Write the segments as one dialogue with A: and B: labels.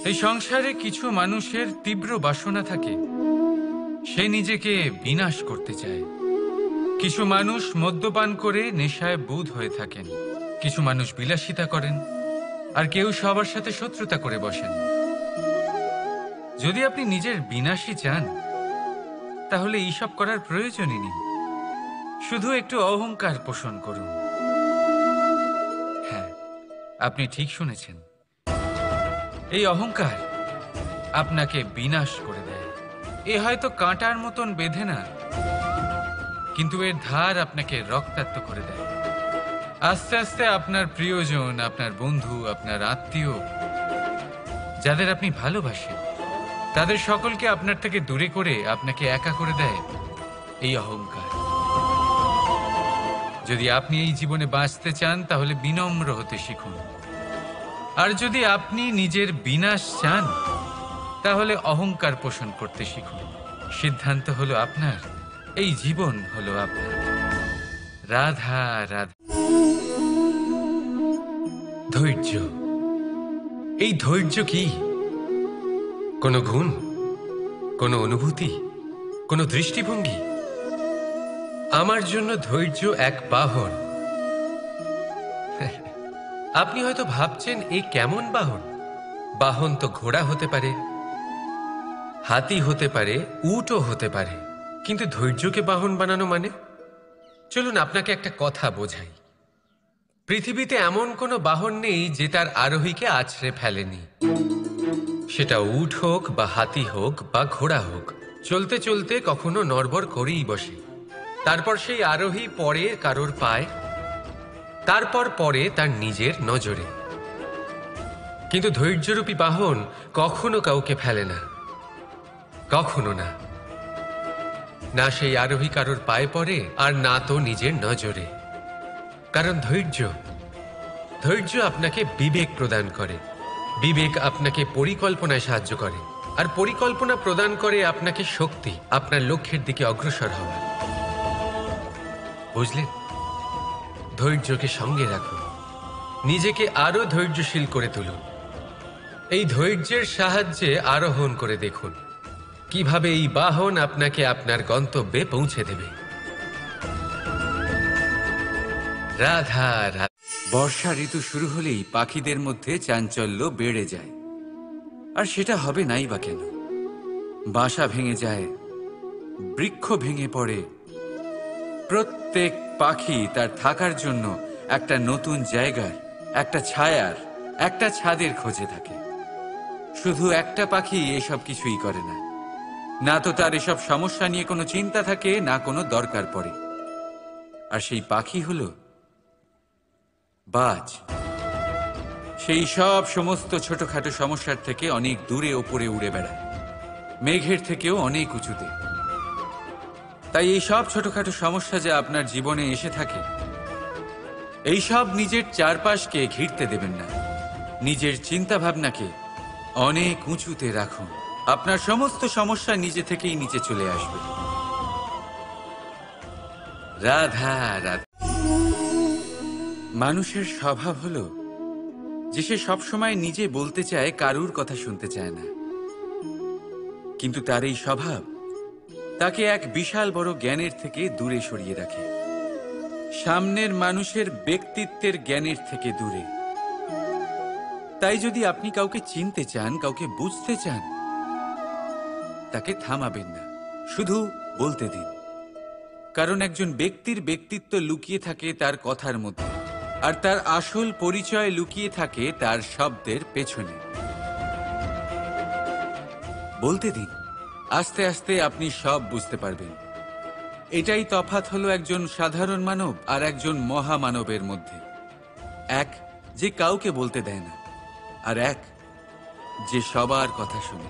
A: এই সংসারে কিছু মানুষের তীব্র বাসনা থাকে, সে নিজেকে বিনাশ করতে চায়। কিছু মানুষ মদ্যপান করে নেশায় বুঁদ হয়ে থাকেন, কিছু মানুষ বিলাসিতা করেন, আর কেউ সবার সাথে শত্রুতা করে বসেন। যদি আপনি নিজের বিনাশই চান, তাহলে এইসব করার প্রয়োজনই নেই। শুধু একটু অহংকার পোষণ করুন। হ্যাঁ, আপনি ঠিক শুনেছেন। এই অহংকার আপনাকে বিনাশ করে দেয়। এ হয়তো কাঁটার মতন বেঁধে না, কিন্তু এর ধার আপনাকে রক্তাক্ত করে দেয়। আস্তে আস্তে আপনার প্রিয়জন, আপনার বন্ধু, আপনার আত্মীয়, যাদের আপনি ভালোবাসেন, তাদের সকলকে আপনার থেকে দূরে করে আপনাকে একা করে দেয় এই অহংকার। যদি আপনি এই জীবনে বাঁচতে চান, তাহলে বিনম্র হতে শিখুন। আর যদি আপনি নিজের বিনাশ চান, তাহলে অহংকার পোষণ করতে শিখুন। সিদ্ধান্ত হলো আপনার, এই জীবন হলো আপনার। রাধা রাধা।
B: ধৈর্য। এই ধৈর্য কি কোনো গুণ, কোনো অনুভূতি, কোনো দৃষ্টিভঙ্গি? আমার জন্য ধৈর্য এক বাহন। আপনি হয়তো ভাবছেন, এই কেমন বাহন? বাহন তো ঘোড়া হতে পারে, হাতি হতে পারে, উটও হতে পারে, কিন্তু ধৈর্যকে বাহন বানানো মানে? চলুন আপনাকে একটা কথা বোঝাই। পৃথিবীতে এমন কোনো বাহন নেই যে তার আরোহীকে আছড়ে ফেলেনি। সেটা উট হোক বা হাতি হোক বা ঘোড়া হোক, চলতে চলতে কখনো নড়বড় করেই বসে। তারপর সেই আরোহী পড়ে কারোর পায়, তারপর পড়ে তার নিজের নজরে। কিন্তু ধৈর্যরূপী বাহন কখনো কাউকে ফেলে না, কখনো না। না সেই আরোহী কারোর পায়ে পড়ে, আর না তো নিজের নজরে। কারণ ধৈর্য আপনাকে বিবেক প্রদান করে, বিবেক আপনাকে পরিকল্পনায় সাহায্য করে, আর পরিকল্পনা প্রদান করে আপনাকে শক্তি, আপনার লক্ষ্যের দিকে অগ্রসর হওয়া। বুঝলেন? ধৈর্যকে সঙ্গে রাখুন, নিজেকে আরো ধৈর্যশীল করে তুলুন। এই ধৈর্যের সাহায্যে আরোহণ করে দেখুন কিভাবে এই বাহন আপনাকে আপনার গন্তব্যে পৌঁছে দেবে। রাধা রাধা।
A: বর্ষা ঋতু শুরু হলেই পাখিদের মধ্যে চাঞ্চল্য বেড়ে যায়। আর সেটা হবে নাই বা কেন? বাসা ভেঙে যায়, বৃক্ষ ভেঙে পড়ে। প্রত্যেক পাখি তার থাকার জন্য একটা নতুন জায়গার, একটা ছায়ার, একটা ছাদের খোঁজে থাকে। শুধু একটা পাখি এসব কিছুই করে না। না তো তার এসব সমস্যা নিয়ে কোনো চিন্তা থাকে, না কোনো দরকার পড়ে। আর সেই পাখি হলো বাজ। সেই সব সমস্ত ছোটখাটো সমস্যার থেকে অনেক দূরে ওপরে উড়ে বেড়ায়, মেঘের থেকেও অনেক উঁচুতে। তাই এই সব ছোটখাটো সমস্যা যা আপনার জীবনে এসে থাকে, এই সব নিজের চারপাশকে ঘিরতে দেবেন না। নিজের চিন্তা ভাবনাকে অনেক উঁচুতে রাখুন। আপনার সমস্ত সমস্যা নিজে থেকেই নিচে চলে আসবে। রাধা রাধা। মানুষের স্বভাব হলো যে সে সবসময় নিজে বলতে চায়, কারুর কথা শুনতে চায় না। কিন্তু তার এই স্বভাব তাকে এক বিশাল বড় জ্ঞানের থেকে দূরে সরিয়ে রাখে, সামনের মানুষের ব্যক্তিত্বের জ্ঞানের থেকে দূরে। তাই যদি আপনি কাউকে চিনতে চান, কাউকে বুঝতে চান, তাকে থামাবেন না, শুধু বলতে দিন। কারণ একজন ব্যক্তির ব্যক্তিত্ব লুকিয়ে থাকে তার কথার মধ্যে, আর তার আসল পরিচয় লুকিয়ে থাকে তার শব্দের পেছনে। বলতে দিন, আস্তে আস্তে আপনি সব বুঝতে পারবেন। এটাই তফাৎ হলো একজন সাধারণ মানব আর একজন মহামানবের মধ্যে। এক যে কাউকে বলতে দেয় না, আর এক যে সবার কথা শুনে।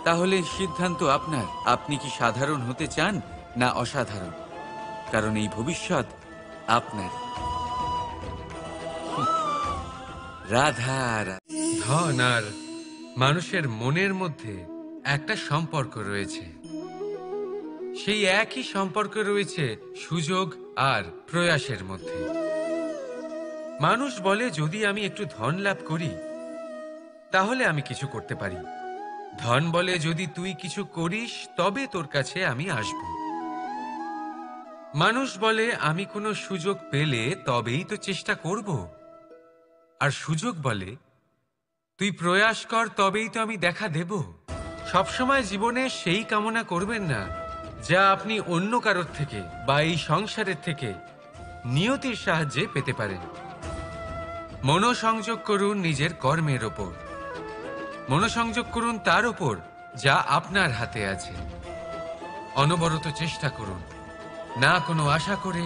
A: তাহলে সিদ্ধান্ত আপনার, আপনি কি সাধারণ হতে চান না অসাধারণ? কারণ এই ভবিষ্যৎ আপনার। রাধা রাধা।
B: ধন আর মানুষের মনের মধ্যে একটা সম্পর্ক রয়েছে। সেই একই সম্পর্ক রয়েছে সুযোগ আর প্রয়াসের মধ্যে। মানুষ বলে, যদি আমি একটু ধন লাভ করি, তাহলে আমি কিছু করতে পারি। ধন বলে, যদি তুই কিছু করিস তবে তোর কাছে আমি আসব। মানুষ বলে, আমি কোনো সুযোগ পেলে তবেই তো চেষ্টা করব। আর সুযোগ বলে, তুই প্রয়াস কর তবেই তো আমি দেখা দেব। সবসময় জীবনে সেই কামনা করবেন না যা আপনি অন্য কারোর থেকে বা এই সংসারের থেকে নিয়তির সাহায্যে পেতে পারেন। মনোসংযোগ করুন নিজের কর্মের ওপর। মনোসংযোগ করুন তার ওপর যা আপনার হাতে আছে। অনবরত চেষ্টা করুন, না কোনো আশা করে,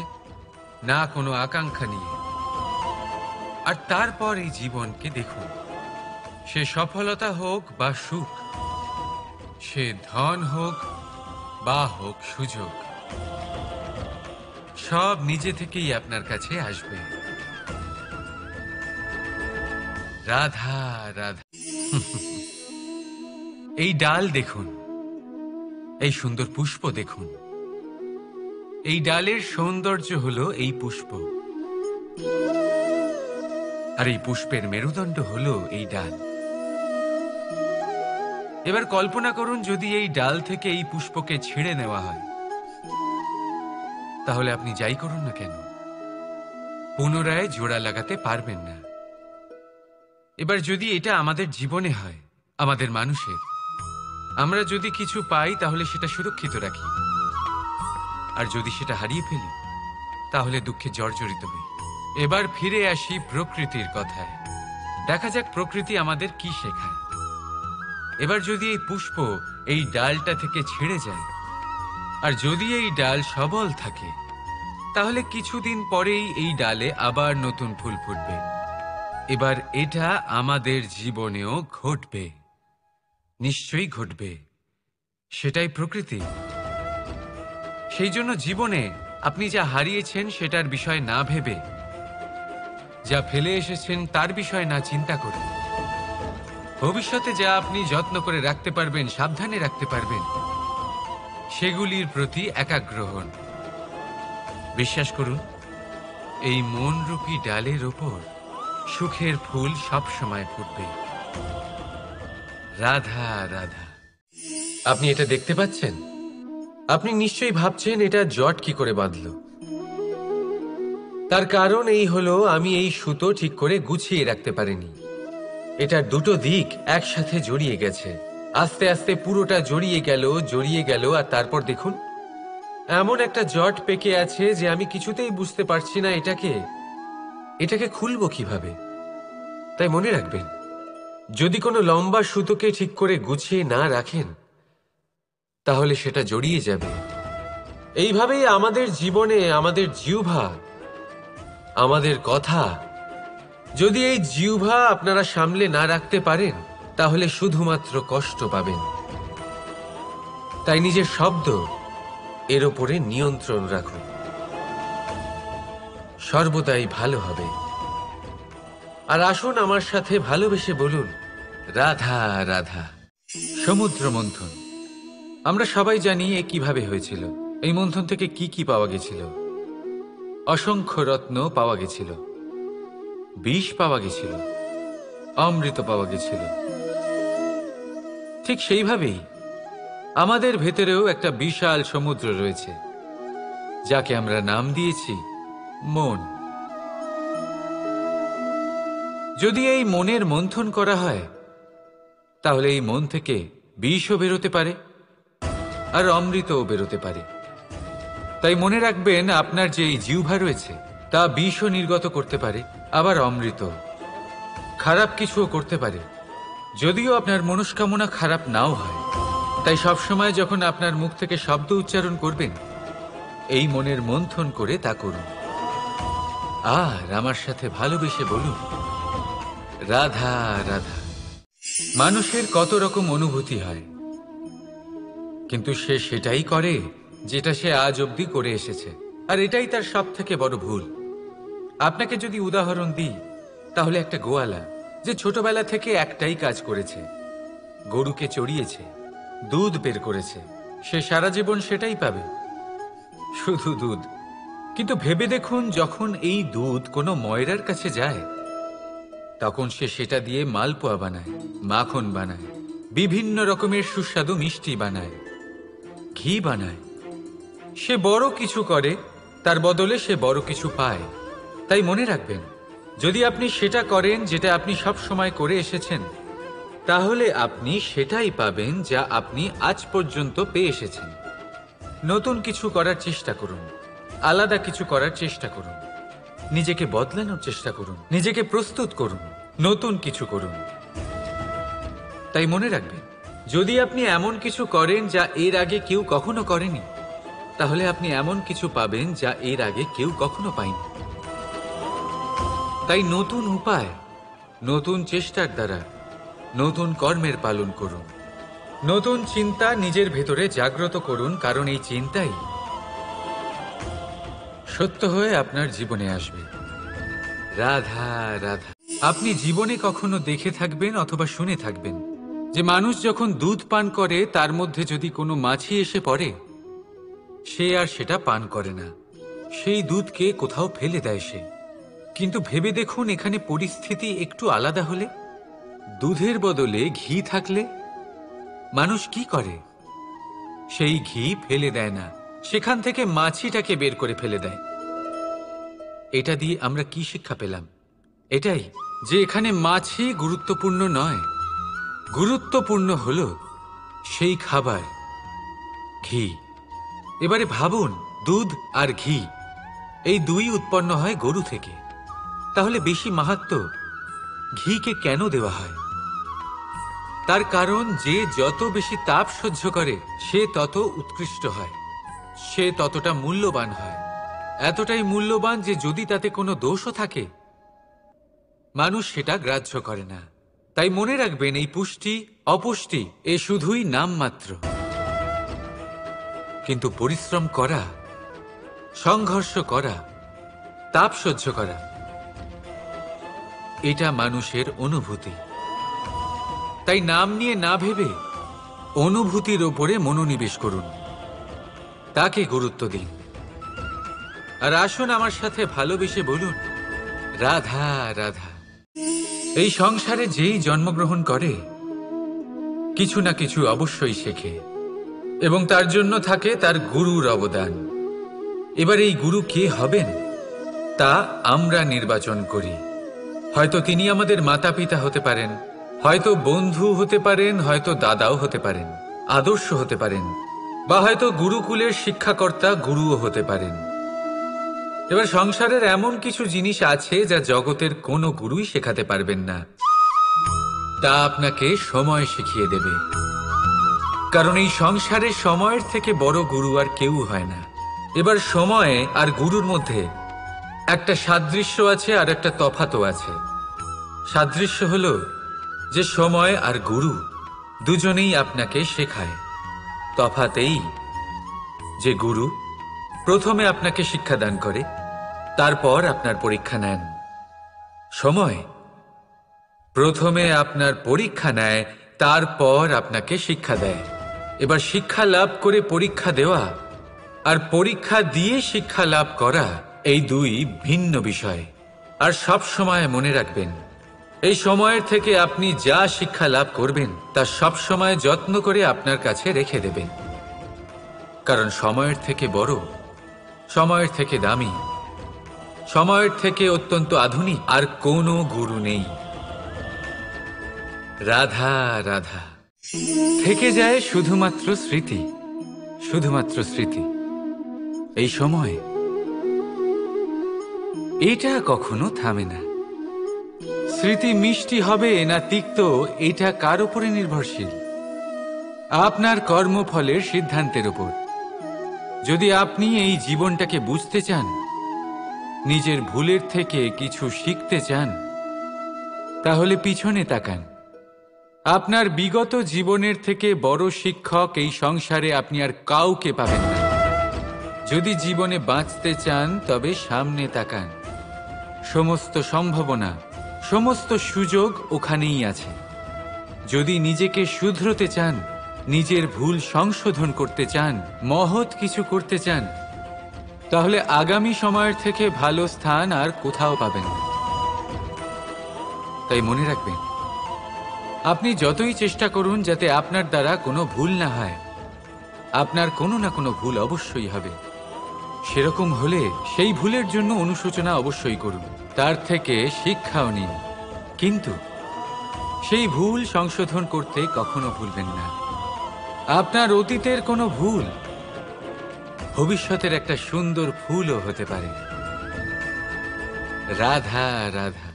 B: না কোনো আকাঙ্ক্ষা নিয়ে। আর তারপর এই জীবনকে দেখুন, সে সফলতা হোক বা সুখ, সে ধন হোক বা হোক সুযোগ, সব নিজে থেকেই আপনার কাছে আসবে। রাধা রাধা। এই ডাল দেখুন, এই সুন্দর পুষ্প দেখুন। এই ডালের সৌন্দর্য হলো এই পুষ্প, আর এই পুষ্পের মেরুদণ্ড হলো এই ডাল। এবার কল্পনা করুন, যদি এই ডাল থেকে এই পুষ্পকে ছিঁড়ে নেওয়া হয়, তাহলে আপনি যাই করুন না কেন পুনরায় জোড়া লাগাতে পারবেন না। এবার যদি এটা আমাদের জীবনে হয়, আমাদের মানুষের, আমরা যদি কিছু পাই তাহলে সেটা সুরক্ষিত রাখি, আর যদি সেটা হারিয়ে ফেলি তাহলে দুঃখে জর্জরিত হই। এবার ফিরে আসি প্রকৃতির কথায়। দেখা যাক প্রকৃতি আমাদের কি শেখায়। এবার যদি এই পুষ্প এই ডালটা থেকে ছিঁড়ে যায়, আর যদি এই ডাল সবল থাকে, তাহলে কিছুদিন পরেই এই ডালে আবার নতুন ফুল ফুটবে। এবার এটা আমাদের জীবনেও ঘটবে, নিশ্চয়ই ঘটবে। সেটাই প্রকৃতি। সেই জন্য জীবনে আপনি যা হারিয়েছেন সেটার বিষয় না ভেবে, যা ফেলে এসেছেন তার বিষয় না চিন্তা করে, ভবিষ্যতে যা আপনি যত্ন করে রাখতে পারবেন, সাবধানে রাখতে পারবেন, সেগুলির প্রতি একাগ্র হন। বিশ্বাস করুন, এই মনরূপী ডালের ওপর সুখের ফুল সব সময় ফুটবে। রাধা রাধা। আপনি এটা দেখতে পাচ্ছেন? আপনি নিশ্চয়ই ভাবছেন এটা জট কি করে বাঁধলো। তার কারণ এই হলো, আমি এই সুতো ঠিক করে গুছিয়ে রাখতে পারিনি। এটার দুটো দিক একসাথে জড়িয়ে গেছে, আস্তে আস্তে পুরোটা জড়িয়ে গেল, আর তারপর দেখুন এমন একটা জট পেকে আছে যে আমি কিছুতেই বুঝতে পারছি না এটাকে খুলবো কিভাবে। তাই মনে রাখবেন, যদি কোনো লম্বা সুতোকে ঠিক করে গুছিয়ে না রাখেন তাহলে সেটা জড়িয়ে যাবে। এইভাবেই আমাদের জীবনে আমাদের জিহ্বা, আমাদের কথা, যদি এই জিহ্বা আপনারা সামলে না রাখতে পারেন তাহলে শুধুমাত্র কষ্ট পাবেন। তাই নিজের শব্দ এর ওপরে নিয়ন্ত্রণ রাখুন, সর্বদাই ভালো হবে। আর আসুন আমার সাথে ভালোবেসে বলুন, রাধা রাধা।
A: সমুদ্র মন্থন, আমরা সবাই জানি এ কিভাবে হয়েছিল। এই মন্থন থেকে কি কি পাওয়া গেছিল? অসংখ্য রত্ন পাওয়া গেছিল, বিষ পাওয়া গেছিল, অমৃত পাওয়া গেছিল। ঠিক সেইভাবেই আমাদের ভেতরেও একটা বিশাল সমুদ্র রয়েছে, যাকে আমরা নাম দিয়েছি মন। যদি এই মনের মন্থন করা হয়, তাহলে এই মন থেকে বিষও বেরোতে পারে আর অমৃতও বেরোতে পারে। তাই মনে রাখবেন, আপনার যে এই জিহ্বা রয়েছে তা বিষও নির্গত করতে পারে, আবার অমৃত। খারাপ কিছুও করতে পারে, যদিও আপনার মনস্কামনা খারাপ নাও হয়। তাই সবসময় যখন আপনার মুখ থেকে শব্দ উচ্চারণ করবেন, এই মনের মন্থন করে তা করুন। আর আমার সাথে ভালোবেসে বলুন, রাধা রাধা। মানুষের কত রকম অনুভূতি হয়, কিন্তু সে সেটাই করে যেটা সে আজ অবধি করে এসেছে, আর এটাই তার সব থেকে বড় ভুল। আপনাকে যদি উদাহরণ দিই, তাহলে একটা গোয়ালা যে ছোটবেলা থেকে একটাই কাজ করেছে, গরুকে চড়িয়েছে, দুধ বের করেছে, সে সারা জীবন সেটাই পাবে, শুধু দুধ। কিন্তু ভেবে দেখুন, যখন এই দুধ কোনো ময়রার কাছে যায়, তখন সে সেটা দিয়ে মালপোয়া বানায়, মাখন বানায়, বিভিন্ন রকমের সুস্বাদু মিষ্টি বানায়, ঘি বানায়। সে বড় কিছু করে, তার বদলে সে বড় কিছু পায়। তাই মনে রাখবেন, যদি আপনি সেটা করেন যেটা আপনি সব সময় করে এসেছেন, তাহলে আপনি সেটাই পাবেন যা আপনি আজ পর্যন্ত পেয়ে এসেছেন। নতুন কিছু করার চেষ্টা করুন, আলাদা কিছু করার চেষ্টা করুন, নিজেকে বদলানোর চেষ্টা করুন, নিজেকে প্রস্তুত করুন, নতুন কিছু করুন। তাই মনে রাখবেন, যদি আপনি এমন কিছু করেন যা এর আগে কেউ কখনো করেনি, তাহলে আপনি এমন কিছু পাবেন যা এর আগে কেউ কখনো পায়নি। তাই নতুন উপায়, নতুন চেষ্টার দ্বারা নতুন কর্মের পালন করুন। নতুন চিন্তা নিজের ভেতরে জাগ্রত করুন, কারণ এই চিন্তাই সত্য হয়ে আপনার জীবনে আসবে। রাধা রাধা। আপনি জীবনে কখনো দেখে থাকবেন অথবা শুনে থাকবেন যে মানুষ যখন দুধ পান করে তার মধ্যে যদি কোনো মাছি এসে পড়ে, সে আর সেটা পান করে না, সেই দুধকে কোথাও ফেলে দেয় সে। কিন্তু ভেবে দেখুন, এখানে পরিস্থিতি একটু আলাদা হলে, দুধের বদলে ঘি থাকলে মানুষ কি করে? সেই ঘি ফেলে দেয় না, সেখান থেকে মাছিটাকে বের করে ফেলে দেয়। এটা দিয়ে আমরা কি শিক্ষা পেলাম? এটাই যে এখানে মাছি গুরুত্বপূর্ণ নয়, গুরুত্বপূর্ণ হলো সেই খাবার, ঘি। এবারে ভাবুন, দুধ আর ঘি এই দুই উৎপন্ন হয় গরু থেকে। তাহলে বেশি মাহাত্ম্য ঘিকে কেন দেওয়া হয়? তার কারণ, যে যত বেশি তাপ সহ্য করে সে তত উৎকৃষ্ট হয়, সে ততটা মূল্যবান হয়। এতটাই মূল্যবান যে যদি তাতে কোনো দোষও থাকে, মানুষ সেটা গ্রাহ্য করে না। তাই মনে রাখবেন, এই পুষ্টি অপুষ্টি এ শুধুই নামমাত্র, কিন্তু পরিশ্রম করা, সংঘর্ষ করা, তাপ সহ্য করা, এটা মানুষের অনুভূতি। তাই নাম নিয়ে না ভেবে অনুভূতির ওপরে মনোনিবেশ করুন, তাকে গুরুত্ব দিন। আর আসুন আমার সাথে ভালোবেসে বলুন, রাধা রাধা। এই সংসারে যেই জন্মগ্রহণ করে কিছু না কিছু অবশ্যই শেখে, এবং তার জন্য থাকে তার গুরুর অবদান। এবার এই গুরু কে হবেন তা আমরা নির্বাচন করি। হয়তো তিনি আমাদের মাতা পিতা হতে পারেন, হয়তো বন্ধু হতে পারেন, হয়তো দাদাও হতে পারেন, আদর্শ হতে পারেন, বা হয়তো গুরুকুলের শিক্ষাকর্তা গুরুও হতে পারেন। এবার সংসারের এমন কিছু জিনিস আছে যা জগতের কোনো গুরুই শেখাতে পারবেন না, তা আপনাকে সময় শিখিয়ে দেবে। কারণ এই সংসারে সময়ের থেকে বড় গুরু আর কেউ হয় না। এবার সময় আর গুরুর মধ্যে একটা সাদৃশ্য আছে আর একটা তফাতও আছে। সাদৃশ্য হলো যে সময় আর গুরু দুজনেই আপনাকে শেখায়। তফাৎ এই যে গুরু প্রথমে আপনাকে শিক্ষাদান করে, তারপর আপনার পরীক্ষা নেন। সময় প্রথমে আপনার পরীক্ষা নেয়, তারপর আপনাকে শিক্ষা দেয়। এবার শিক্ষা লাভ করে পরীক্ষা দেওয়া আর পরীক্ষা দিয়ে শিক্ষা লাভ করা এই দুই ভিন্ন বিষয়। আর সব সময় মনে রাখবেন, এই সময়ের থেকে আপনি যা শিক্ষা লাভ করবেন তা সব সময় যত্ন করে আপনার কাছে রেখে দেবেন। কারণ সময়ের থেকে বড়, সময়ের থেকে দামি, সময়ের থেকে অত্যন্ত আধুনিক আর কোনো গুরু নেই। রাধা রাধা। থেকে যায় শুধুমাত্র স্মৃতি, শুধুমাত্র স্মৃতি। এই সময় এটা কখনো থামে না। স্মৃতি মিষ্টি হবে না তিক্ত, এটা কার উপরে নির্ভরশীল? আপনার কর্মফলের সিদ্ধান্তের উপর। যদি আপনি এই জীবনটাকে বুঝতে চান, নিজের ভুলের থেকে কিছু শিখতে চান, তাহলে পিছনে তাকান। আপনার বিগত জীবনের থেকে বড় শিক্ষক এই সংসারে আপনি আর কাউকে পাবেন না। যদি জীবনে বাঁচতে চান তবে সামনে তাকান। সমস্ত সম্ভাবনা, সমস্ত সুযোগ ওখানেই আছে। যদি নিজেকে শুধরোতে চান, নিজের ভুল সংশোধন করতে চান, মহৎ কিছু করতে চান, তাহলে আগামী সময়ের থেকে ভালো স্থান আর কোথাও পাবেন না। তাই মনে রাখবেন, আপনি যতই চেষ্টা করুন যাতে আপনার দ্বারা কোনো ভুল না হয়, আপনার কোনো না কোনো ভুল অবশ্যই হবে। সেরকম হলে সেই ভুলের জন্য অনুশোচনা অবশ্যই করুন, তার থেকে শিক্ষাও নিন, কিন্তু সেই ভুল সংশোধন করতে কখনো ভুলবেন না। আপনার অতীতের কোনো ভুল ভবিষ্যতের একটা সুন্দর ফুলও হতে পারে। রাধা রাধা।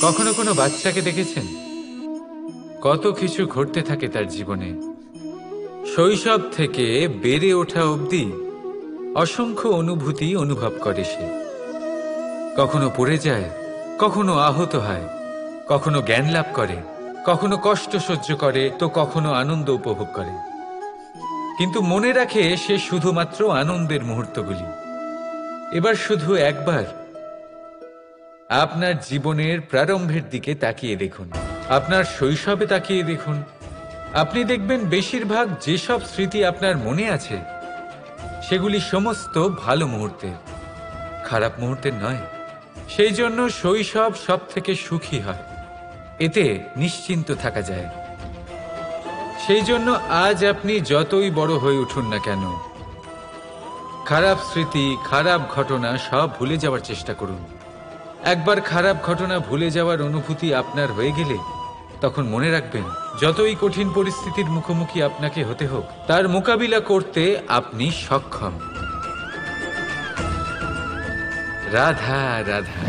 A: কখনো কোনো বাচ্চাকে দেখেছেন? কত কিছু ঘটতে থাকে তার জীবনে, শৈশব থেকে বেড়ে ওঠা অবধি অসংখ্য অনুভূতি অনুভব করে সে। কখনো পড়ে যায়, কখনো আহত হয়, কখনো জ্ঞান লাভ করে, কখনো কষ্ট সহ্য করে, তো কখনো আনন্দ উপভোগ করে। কিন্তু মনে রাখে সে শুধুমাত্র আনন্দের মুহূর্তগুলি। এবার শুধু একবার আপনার জীবনের প্রারম্ভের দিকে তাকিয়ে দেখুন, আপনার শৈশবে তাকিয়ে দেখুন। আপনি দেখবেন বেশিরভাগ যেসব স্মৃতি আপনার মনে আছে সেগুলি সমস্ত ভালো মুহূর্তের, খারাপ মুহূর্তের নয়। সেই জন্য শৈশব সব থেকে সুখী হয়, এতে নিশ্চিন্ত থাকা যায়। সেই জন্য আজ আপনি যতই বড় হয়ে উঠুন না কেন, খারাপ স্মৃতি, খারাপ ঘটনা সব ভুলে যাওয়ার চেষ্টা করুন। একবার খারাপ ঘটনা ভুলে যাওয়ার অনুভূতি আপনার হয়ে গেলে তখন মনে রাখবেন, যতই কঠিন পরিস্থিতির মুখোমুখি আপনাকে হতে হোক, তার মোকাবিলা করতে আপনি সক্ষম। রাধা রাধা।